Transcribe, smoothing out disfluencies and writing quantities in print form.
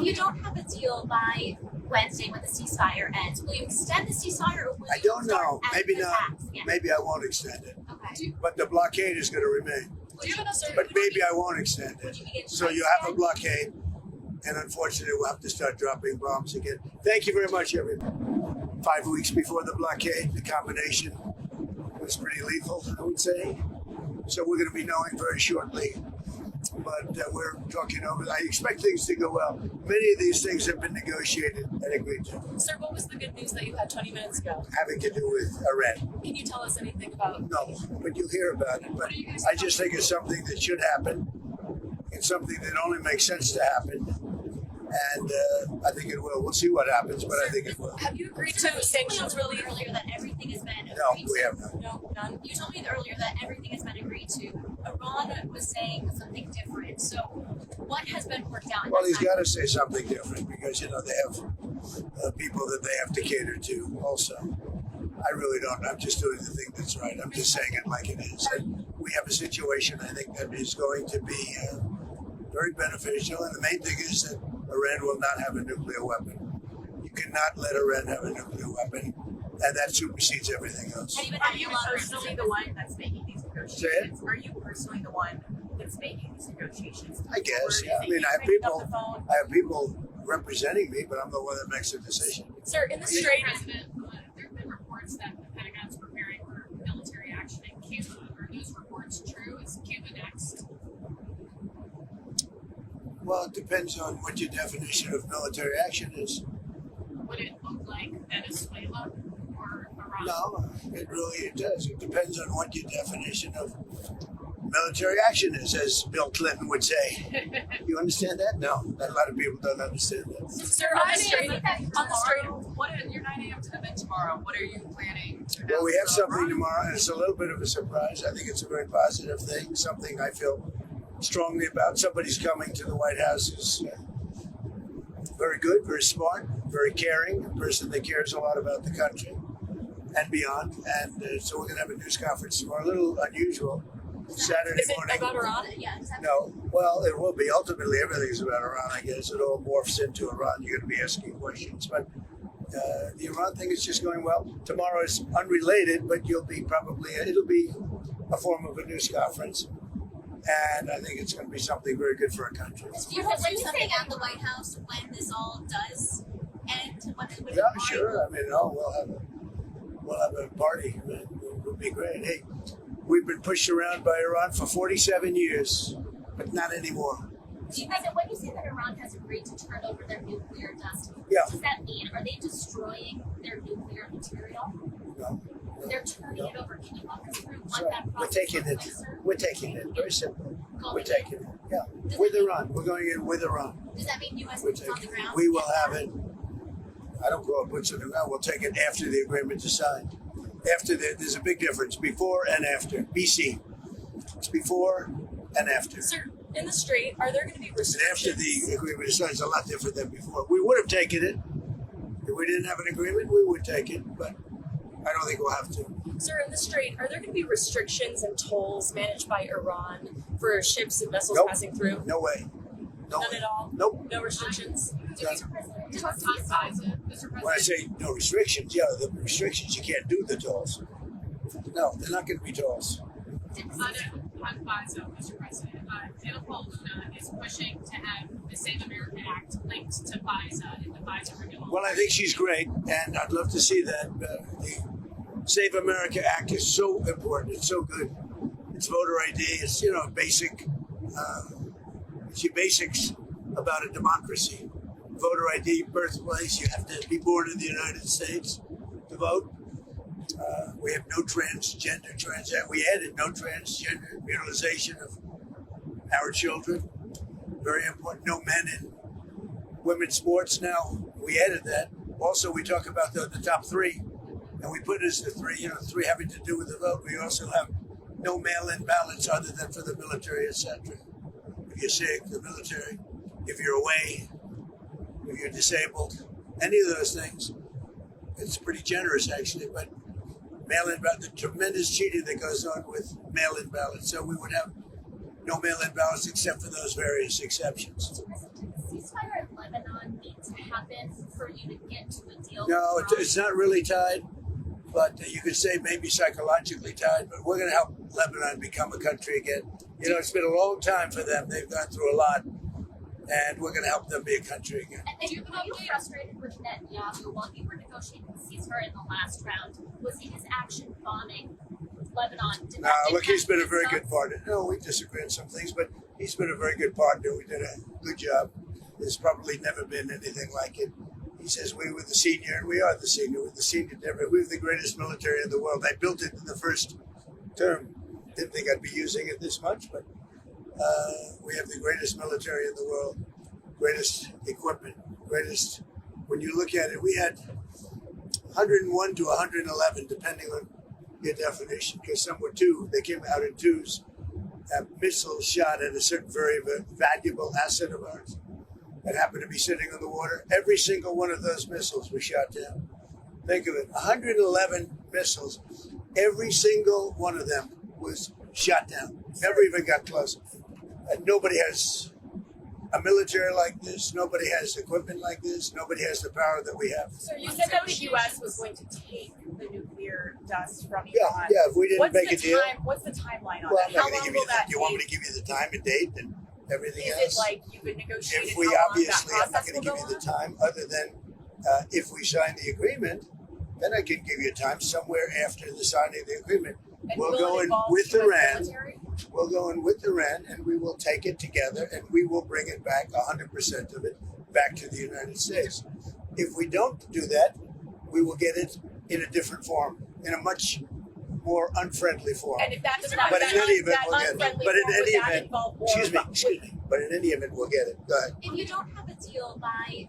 If you don't have a deal by Wednesday when the ceasefire ends, will you extend the ceasefire or will I don't know. Maybe not. Yeah. Maybe I won't extend it. Okay. But the blockade is going to remain. But maybe I won't extend it. So you have a blockade, and unfortunately, we'll have to start dropping bombs again. Thank you very much, everyone. 5 weeks before the blockade, the combination was pretty lethal, I would say. So we're going to be knowing very shortly. But we're talking over. I expect things to go well. Many of these things have been negotiated and agreed to. Sir, what was the good news that you had 20 minutes ago? Having to do with Iran. Can you tell us anything about? No, but you'll hear about it. But I just think it's something that should happen. It's something that only makes sense to happen. And I think it will. We'll see what happens, but I think it will. Have you agreed to sanctions relief? Earlier that everything has been agreed No, to. we have not. No, none. You told me earlier that everything has been agreed to. Iran was saying something different. So what has been worked out? Well, he's got to say something different because, you know, they have people that they have to cater to also. I really don't. I'm just doing the thing that's right. I'm just saying it like it is. And we have a situation, I think, that is going to be very beneficial. And the main thing is that Iran will not have a nuclear weapon. You cannot let Iran have a nuclear weapon, and that supersedes everything else. Are you personally the one that's making these negotiations? Say it? Are you personally the one that's making these negotiations? I guess, yeah. I mean, I have people representing me, but I'm the one that makes the decision. Sir, in the Strait. President, there have been reports that the Pentagon's preparing for military action in Cuba. Are those reports true? Is Cuba next? Well, it depends on what your definition of military action is. Would it look like Venezuela or Iran? No, it does. It depends on what your definition of military action is, as Bill Clinton would say. You understand that? No, a lot of people don't understand that. Sir, on the Strait. What at your 9 a.m. event tomorrow? What are you planning to Well, we have something tomorrow, and it's a little bit of a surprise. I think it's a very positive thing, something I feel strongly about. Somebody's coming to the White House who's very good, very smart, very caring, a person that cares a lot about the country and beyond. And so we're going to have a news conference tomorrow, a little unusual, Saturday morning. Is it about Iran? Yeah, exactly. No, well, it will be. Ultimately, everything's about Iran, I guess. It all morphs into Iran. You're going to be asking questions. But the Iran thing is just going well. Tomorrow is unrelated, but it'll be a form of a news conference. And I think it's going to be something very good for our country. Do you have something at the White House when this all does end? Yeah, sure. I mean, we'll have a party. It would be great. Hey, we've been pushed around by Iran for 47 years, but not anymore. Do you guys, when you say that Iran has agreed to turn over their nuclear dust, Yeah. what does that mean? Are they destroying their nuclear material? No. They're turning it over. Can you walk us through what So that we're process taking looks it. like, sir? We're taking it. Very simple. Going We're in? taking it. Yeah. With Iran. We're going in with Iran. Does that mean U.S. We're boots on the taking ground? it. We will have it. I don't call it boots on the ground. We'll take it after the agreement is signed. There's a big difference before and after. BC. It's before and after. Sir, in the Strait, are there going to be And restrictions? after the agreement is signed, it's a lot different than before. We would have taken it. If we didn't have an agreement, we would take it, but I don't think we'll have to. Sir, in the Strait, are there going to be restrictions and tolls managed by Iran for ships and vessels Nope. passing through? No way. No None way. at all? Nope. No restrictions? When I say no restrictions, yeah, the restrictions, you can't do the tolls. No, they're not going to be tolls. On FISA, Mr. President, Jennifer Luna is pushing to have the Save America Act linked to FISA and the FISA renewal. Well, I think she's great, and I'd love to see that. The Save America Act is so important. It's so good. It's voter ID. It's, basic. It's your basics about a democracy. Voter ID, birthplace. You have to be born in the United States to vote. We have no transgender. We added no transgender mutilization of our children. Very important. No men in women's sports now. We added that. Also, we talk about the top three, and we put as the three having to do with the vote. We also have no mail-in ballots other than for the military, etc. If you're sick, the military. If you're away, if you're disabled, any of those things. It's pretty generous, actually, but mail-in ballot, the tremendous cheating that goes on with mail-in ballots. So we would have no mail-in ballots except for those various exceptions. Ceasefire in Lebanon Lebanon need to happen for you to get to a deal? No, with it's not really tied, but you could say maybe psychologically tied. But we're going to help Lebanon become a country again. You know, it's been a long time for them. They've gone through a lot, and we're going to help them be a country again. And then you frustrated with Netanyahu while you were negotiating the ceasefire in the last round. Was his action bombing Lebanon? Did No, that look, he's impact been a his very thoughts? good partner. No, we disagree on some things, but he's been a very good partner. We did a good job. There's probably never been anything like it. He says we were the senior, and we are the senior. We're the senior. We're the greatest military in the world. I built it in the first term. Didn't think I'd be using it this much, but we have the greatest military in the world, greatest equipment, greatest. When you look at it, we had 101 to 111, depending on your definition, because some were two. They came out in twos. Missiles shot at a certain very valuable asset of ours that happened to be sitting on the water. Every single one of those missiles was shot down. Think of it, 111 missiles. Every single one of them was shot down. Never even got close. And nobody has a military like this. Nobody has equipment like this. Nobody has the power that we have. So you said that the U.S. was going to take the nuclear dust from Iran. Yeah. If we didn't What's make the a deal, What's the timeline on well, that? I'm not How going to long give will you that the. You want me take? to give you the time and date and everything Is else? it like you would negotiate? If we how long obviously, that I'm not process going to will give go you the on? time other than if we sign the agreement, then I can give you time somewhere after the signing of the agreement. And We'll will go it in involve with US Iran. military? We'll go in with Iran and we will take it together and we will bring it back, 100% of it, back to the United States. If we don't do that, we will get it in a different form, in a much more unfriendly form. And if that doesn't But in any event, we'll get it. unfriendly But in form, any would that event, involve war? excuse me. But in any event, we'll get it. Go ahead. If you don't have a deal by